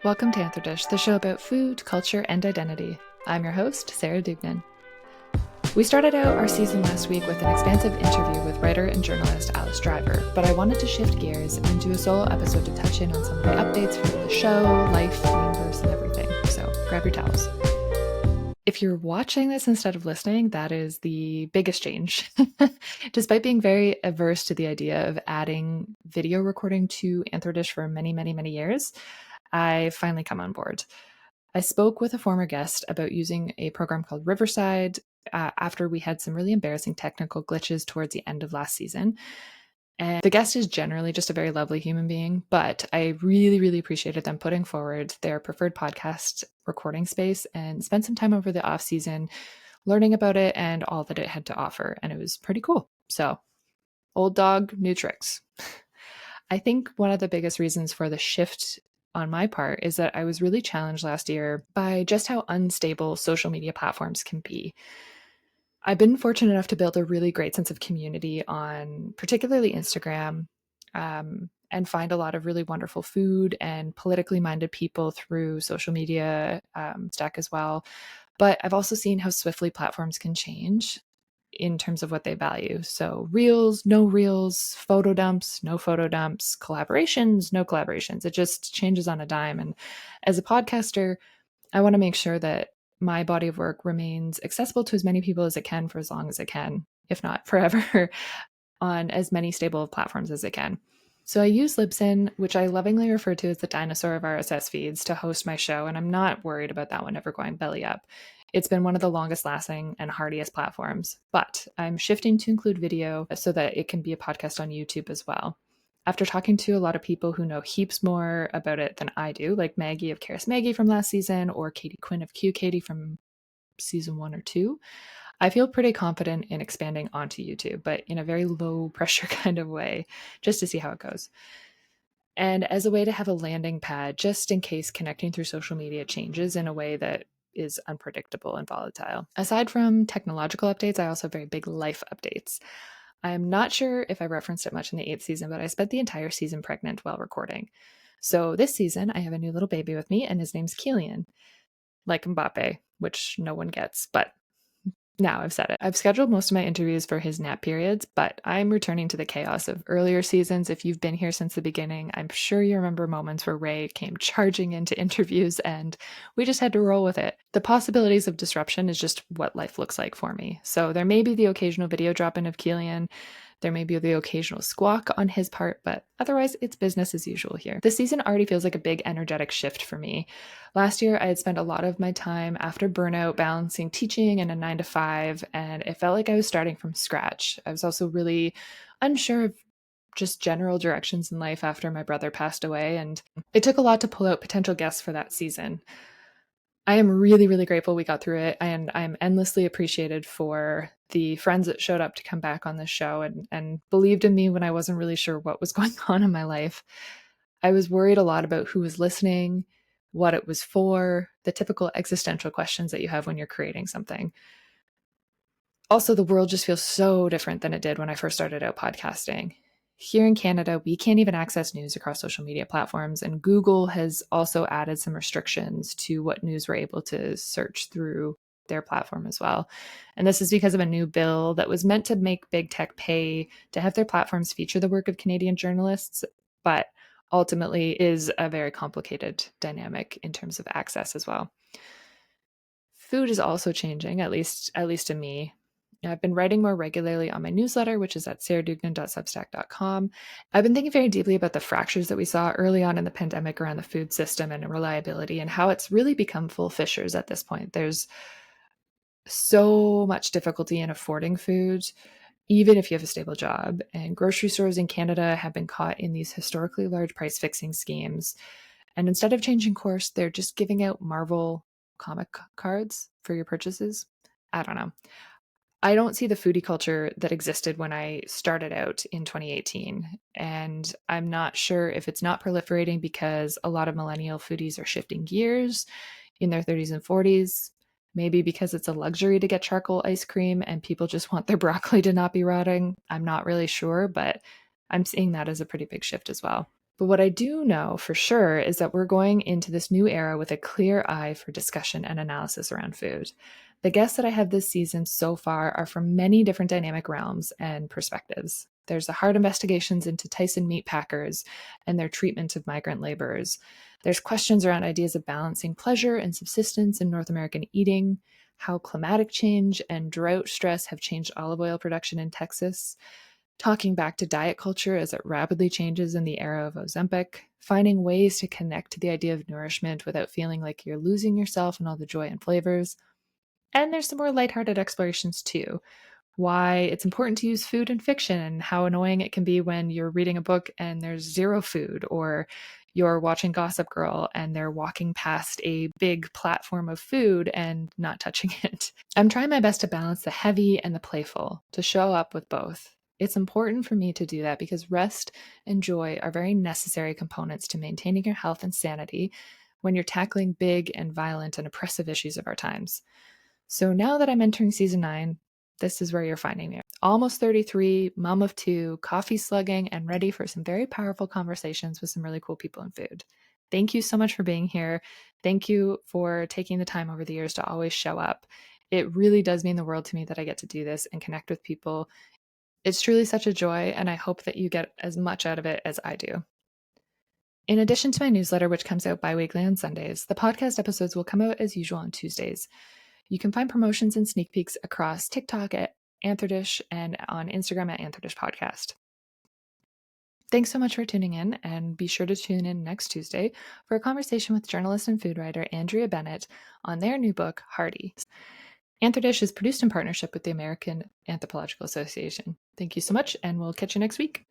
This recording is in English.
Welcome to AnthroDish, the show about food, culture, and identity. I'm your host, Sarah Dugnan. We started out our season last week with an expansive interview with writer and journalist Alice Driver, but I wanted to shift gears and do a solo episode to touch in on some of the updates from the show, life, the universe, and everything. So grab your towels. If you're watching this instead of listening, that is the biggest change. Despite being very averse to the idea of adding video recording to AnthroDish for many, many, many years, I finally come on board. I spoke with a former guest about using a program called Riverside after we had some really embarrassing technical glitches towards the end of last season. And the guest is generally just a very lovely human being, but I really, really appreciated them putting forward their preferred podcast recording space and spent some time over the off season learning about it and all that it had to offer. And it was pretty cool. So, old dog, new tricks. I think one of the biggest reasons for the shift on my part is that I was really challenged last year by just how unstable social media platforms can be. I've been fortunate enough to build a really great sense of community on particularly Instagram, and find a lot of really wonderful food and politically minded people through social media stack as well. But I've also seen how swiftly platforms can change in terms of what they value. So reels, no reels, photo dumps, no photo dumps, collaborations, no collaborations. It just changes on a dime. And as a podcaster, I want to make sure that my body of work remains accessible to as many people as it can for as long as it can, if not forever, on as many stable platforms as it can. So I use Libsyn, which I lovingly refer to as the dinosaur of RSS feeds, to host my show, and I'm not worried about that one ever going belly up. It's been one of the longest lasting and hardiest platforms, but I'm shifting to include video so that it can be a podcast on YouTube as well. After talking to a lot of people who know heaps more about it than I do, like Maggie of Karis Maggie from last season or Katie Quinn of Q Katie from season 1 or 2, I feel pretty confident in expanding onto YouTube, but in a very low pressure kind of way, just to see how it goes. And as a way to have a landing pad, just in case connecting through social media changes in a way that is unpredictable and volatile. Aside from technological updates, I also have very big life updates. I'm not sure if I referenced it much in the 8th season, but I spent the entire season pregnant while recording. So this season, I have a new little baby with me, and his name's Kylian, like Mbappe, which no one gets, but now I've said it. I've scheduled most of my interviews for his nap periods, but I'm returning to the chaos of earlier seasons. If you've been here since the beginning, I'm sure you remember moments where Ray came charging into interviews and we just had to roll with it. The possibilities of disruption is just what life looks like for me. So there may be the occasional video drop-in of Kylian. There may be the occasional squawk on his part, but otherwise it's business as usual here. This season already feels like a big energetic shift for me. Last year, I had spent a lot of my time after burnout balancing teaching and a 9 to 5, and it felt like I was starting from scratch. I was also really unsure of just general directions in life after my brother passed away, and it took a lot to pull out potential guests for that season. I am really, really grateful we got through it, and I'm endlessly appreciated for the friends that showed up to come back on this show and believed in me when I wasn't really sure what was going on in my life. I was worried a lot about who was listening, what it was for, the typical existential questions that you have when you're creating something. Also, the world just feels so different than it did when I first started out podcasting. Here in Canada, we can't even access news across social media platforms, and Google has also added some restrictions to what news we're able to search through their platform as well. And this is because of a new bill that was meant to make big tech pay to have their platforms feature the work of Canadian journalists, but ultimately is a very complicated dynamic in terms of access as well. Food is also changing, at least to me. I've been writing more regularly on my newsletter, which is at sarahdougnan.substack.com. I've been thinking very deeply about the fractures that we saw early on in the pandemic around the food system and reliability, and how it's really become full fissures at this point. There's so much difficulty in affording food, even if you have a stable job. And grocery stores in Canada have been caught in these historically large price fixing schemes. And instead of changing course, they're just giving out Marvel comic cards for your purchases. I don't know. I don't see the foodie culture that existed when I started out in 2018. And I'm not sure if it's not proliferating because a lot of millennial foodies are shifting gears in their 30s and 40s. Maybe because it's a luxury to get charcoal ice cream and people just want their broccoli to not be rotting. I'm not really sure, but I'm seeing that as a pretty big shift as well. But what I do know for sure is that we're going into this new era with a clear eye for discussion and analysis around food. The guests that I have this season so far are from many different dynamic realms and perspectives. There's the hard investigations into Tyson meat packers and their treatment of migrant laborers. There's questions around ideas of balancing pleasure and subsistence in North American eating, how climatic change and drought stress have changed olive oil production in Texas, talking back to diet culture as it rapidly changes in the era of Ozempic, finding ways to connect to the idea of nourishment without feeling like you're losing yourself in all the joy and flavors. And there's some more lighthearted explorations too. Why it's important to use food in fiction and how annoying it can be when you're reading a book and there's zero food, or you're watching Gossip Girl and they're walking past a big platform of food and not touching it. I'm trying my best to balance the heavy and the playful, to show up with both. It's important for me to do that because rest and joy are very necessary components to maintaining your health and sanity when you're tackling big and violent and oppressive issues of our times. So now that I'm entering season 9, this is where you're finding me. Almost 33, mom of 2, coffee slugging, and ready for some very powerful conversations with some really cool people in food. Thank you so much for being here. Thank you for taking the time over the years to always show up. It really does mean the world to me that I get to do this and connect with people. It's truly such a joy, and I hope that you get as much out of it as I do. In addition to my newsletter, which comes out bi-weekly on Sundays, the podcast episodes will come out as usual on Tuesdays. You can find promotions and sneak peeks across TikTok at AnthroDish and on Instagram at AnthroDish Podcast. Thanks so much for tuning in, and be sure to tune in next Tuesday for a conversation with journalist and food writer Andrea Bennett on their new book, Hardy. AnthroDish is produced in partnership with the American Anthropological Association. Thank you so much, and we'll catch you next week.